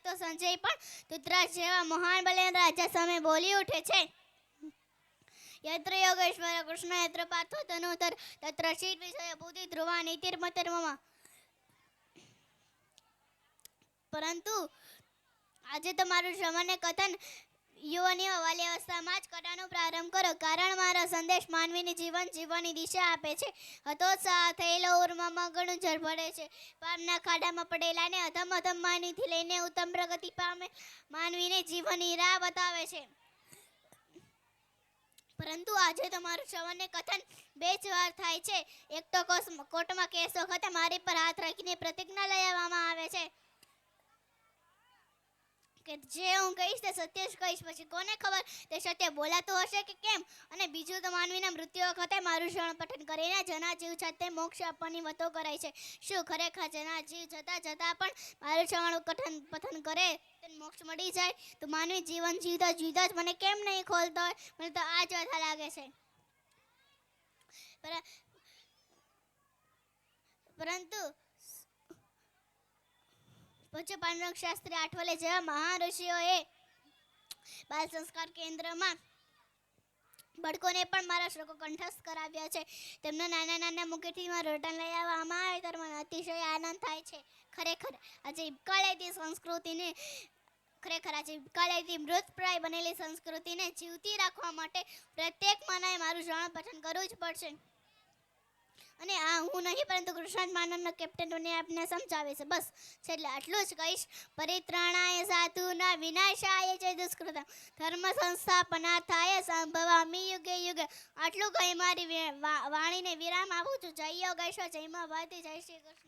તો સંજય પણ ધૃતરાજ જેવા મહાન બલિયાન રાજા સામે બોલી ઉઠે છે. યત્ર યોગેશ્વર કૃષ્ણ યત્ર પાર્થો ધનુધર તત્ર શીત વિષય બુદ્ધિ ધ્રુવા નીતિર્મતર્મમાં. પરંતુ આજે તમારું શ્રવણ કથન યુવાનીઓ વાલી અવસ્થામાં જ કરવાનો પ્રારંભ કરો, કારણ મારો સંદેશ માનવીની જીવન જીવવાની દિશા આપે છે. હતોત્સાહ થયેલો ઉર્મામાં ઘણું જળ પડે છે. પાપના ખાડામાં પડેલાને અધમ અધમ માનવીથી લઈને ઉત્તમ પ્રગતિ પામે માનવીને જીવનની રાહ બતાવે છે. પરંતુ આજે તમારું શ્રવણ કથન બે જ વાર થાય છે. એક તો કોર્ટમાં કેસ વખતે મારી પર હાથ રાખીને પ્રતિજ્ઞા લઈ આવવામાં આવે છે કે જે હું કહીશ તે સત્ય જ કહીશ. પછી કોને ખબર તે સત્ય બોલાતું હશે કે કેમ. અને બીજું તો માનવીના મૃત્યુ વખતે મારું શ્રવણ પઠન કરીને જેના જીવ છતે મોક્ષ આપવાની વાતો કરાય છે. શું ખરેખર જેના જીવ જતા જતા પણ મારું શ્રવણ પઠન કરે તેને મોક્ષ મળી જાય? તો માનવી જીવન જીવતા જીવતા જ મને કેમ નહીં ખોલતો હોય? મને તો આ જ વાત લાગે છે. પરંતુ પૂજ્ય પાંડુરંગ શાસ્ત્રી આઠવલે જેવા મહાન ઋષિઓએ બાલ સંસ્કાર કેન્દ્રમાં બાળકોને પણ મારા શ્લોકો કંઠસ્થ કરાવ્યા છે. તેમના નાના નાના મુખેથી રોટન લઈ આવવામાં આવે ત્યારે મને અતિશય આનંદ થાય છે. ખરેખર આજે વિકળાયતી મૃતપ્રાય બનેલી સંસ્કૃતિને જીવતી રાખવા માટે પ્રત્યેક માનવે મારું શ્રવણ પઠન કરવું જ પડશે. અને આ હું નહીં, પરંતુ કૃષ્ણ માનવનો કેપ્ટન બની આપને સમજાવે છે. બસ છેલ્લે આટલું જ કહીશ. પરિત્રાણાય સાધુના વિનાશાય ચ દુષ્કૃતમ ધર્મ સંસ્થાપનાર્થાય સંભવામિ યુગે યુગે. આટલું કહી મારી વાણીને વિરામ આપું છું. જય યોગેશ્વર, જય મા ભારતી, જય શ્રી કૃષ્ણ.